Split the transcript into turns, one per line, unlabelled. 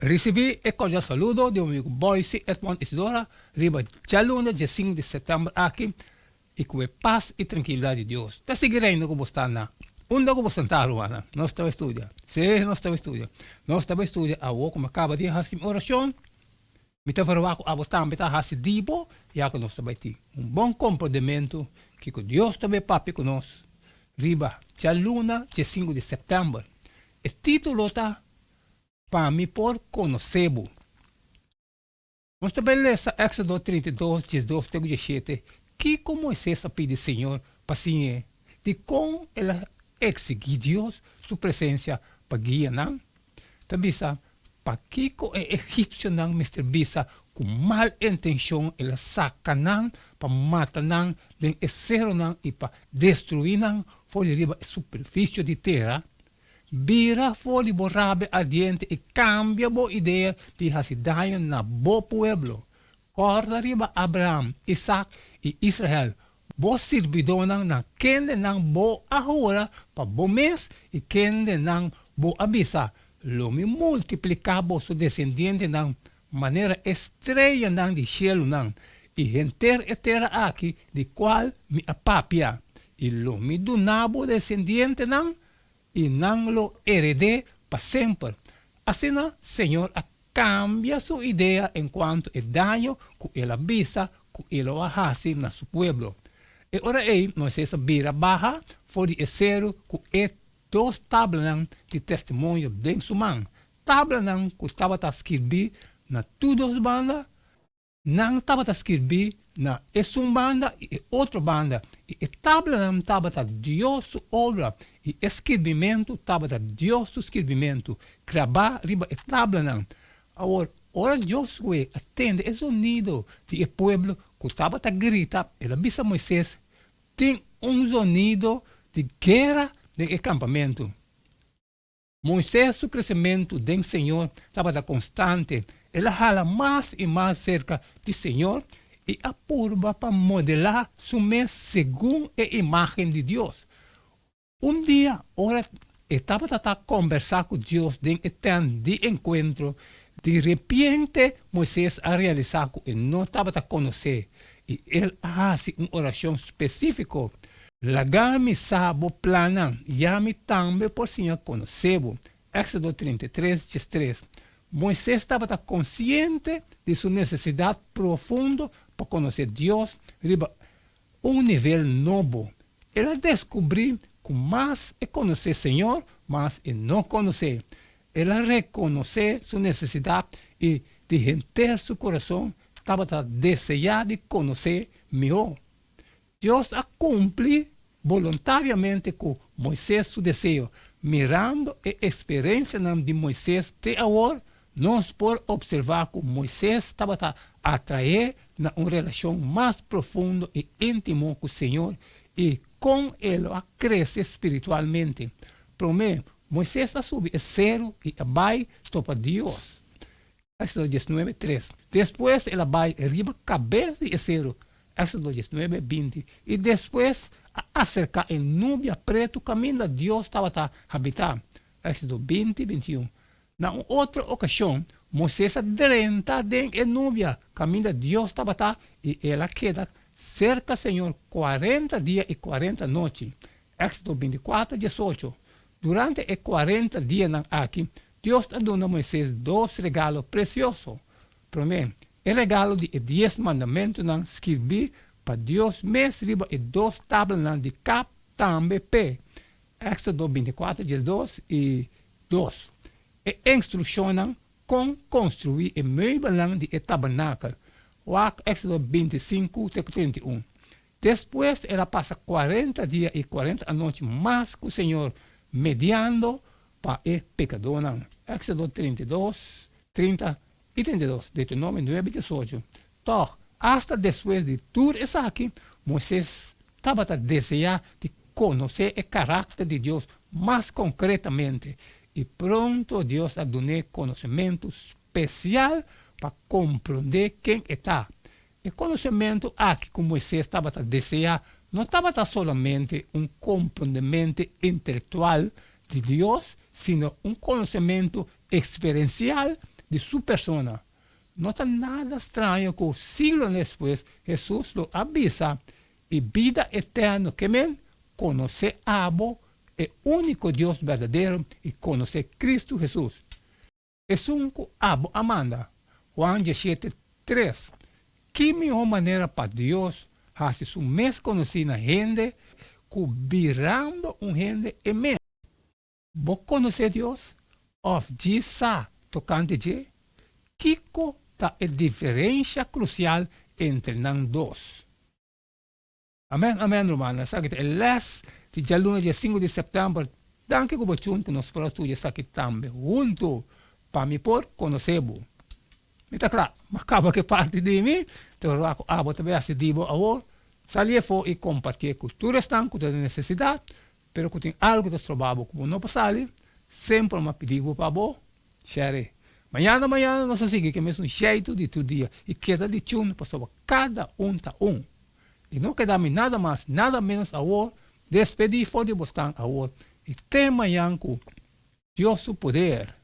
Recebi e cordial saludo de um amigo Boyce Edmond Isidora, riba dia luna, dia 5 de setembro aqui, e com a paz e tranquilidade de Deus. Tá seguindo como está na. Onde como sentar, Luana? Nós estamos estudando. Sim, nós estamos estudando. Nós estamos estudando a o como acaba de fazer oração. Me está falando a botar, me está fazendo dibo, e a que nós estamos aqui. Bom comportamento que Deus também papi conosco. Riba dia luna, dia 5 de setembro. O título está para mim por conhecê-lo. Nós também lemos Éxodo 32, 12, 17, que como Moisés pede Senhor paciência de como ele exigir Deus sua presença para guiar não. Também sabe, para que o egípcio não Mr. Bisa com mal intenção ele saca não para matar não, de exero não e para destruir não, fora riba a superfície de terra. Bira foli borrabe adiante e cambia bo idea de hasidayo na bo pueblo. Corda riba Abraham, Isaac e Israel. Bo sirbidonang na kende nang bo ahora pa bo mes e kende nang bo abisa. Lo mi multiplicabo su descendiente nang manera estrella nang di cielo nang. E enter etera aqui de qual mi apapia. E lo mi dunabo descendiente nang e não lo heredé para sempre. Assim, Senhor, cambia sua ideia enquanto é dano que ele avisa que ele vai fazer na seu pueblo. E ora aí, Moisés vira barra, foi de zero que é dois tablas de testemunho de sua mão. Tablas que estava escrito na todas as bandas, não estava escrito na essa banda e outra banda. E a tabla estava Deus obra. E escrevimento estava Deus escrevimento. Gravar riba a tabla não. Agora, ora Deus atende esse sonido de povo que estava a gritar. Ele avisa Moisés, tem sonido de guerra no acampamento. Moisés, o crescimento do Senhor estava constante. Ele hala mais e mais cerca do Senhor e apurba para modelar sua mente segundo a imagem de Deus. Dia, ora, estava a conversar com Deus de encontro. De repente, Moisés a realizar que ele não estava a conhecer. E ele faz uma oração específica. Lagami sabo plana, yami também por Senhor conhecebo. Éxodo 33, 3. Moisés estava consciente de sua necessidade profunda para conhecer Deus, riba nível novo. Ele descobriu que mais é conhecer Senhor, mais é não conhecer. Ele reconheceu sua necessidade e de render seu coração, estava a desejar de conhecer melhor. Deus a cumpre voluntariamente com Moisés seu desejo, mirando a experiência de Moisés até agora. Nós podemos observar que Moisés estava a atrair na uma relação mais profunda e íntima com o Senhor e com ele a crescer espiritualmente. Primeiro, Moisés a subir a zero e a vai topa Deus. Éxodo 19, 3. Depois ele vai arriba a cabeça de zero. Éxodo 19, 20. E depois a acercar em nuvem preto caminho de Deus estava a habitar. Éxodo 20, 21. Na outra ocasião, Moisés adentra em nuvem, caminho de Deus estava a e ela queda cerca, Senhor, 40 dias e 40 noites. Éxodo 24, 18. Durante os 40 dias aqui, Deus deu a Moisés dois regalos preciosos. Primeiro, o regalo de 10 mandamentos escrevi para Deus, mesmo riba e dois tábuas de cap também pé. Éxodo 24, 12 e 2. E instrução com construir o meio de tabernáculo. Éxodo 25, 31. Depois ela passa 40 dias e 40 noites mais com o Senhor, mediando para o pecador. Éxodo 32, 30 e 32. Deuteronômio 9, 18. Então, hasta depois de tudo isso aqui, Moisés estava a desejar de conhecer o caráter de Deus mais concretamente. E pronto Deus a deu conhecimento especial para compreender quem está. O conhecimento aqui que Moisés estava a desejar não estava somente um compreendimento intelectual de Deus, sino um conhecimento experiencial de su persona. No está nada extraño que siglos después Jesús lo avisa y vida eterna que men conocer a Abo, el único Dios verdadero y conocer Cristo Jesús. Es un Abo Amanda, Juan 17:3. ¿Qué mejor manera para Dios hacer su mes conocida gente cubrirando un gente emen? ¿Vos conocés Dios? Of Jesus tocante de Kiko está a diferencia crucial entre los dos. Amén, amén, hermana. Sabe que el les de dia lunes, dia 5 de setembro, danke que você junto nos próximos dias aqui também, junto para me por conhecer-vos. Está claro, mas acaba que parte de mim, então eu abo também a digo a você, sair fora e compartilhar cultura estão com toda necessidade, pero que tem algo de trabalho como não passar, sempre me pediu para você, share. Mañana nós seguimos que mesmo jeito de tu dia e queda de chum para cada tá um. E não queda-me nada mais, nada menos a você, despedir fora de você a você. E tem amanhã com Deus o poder.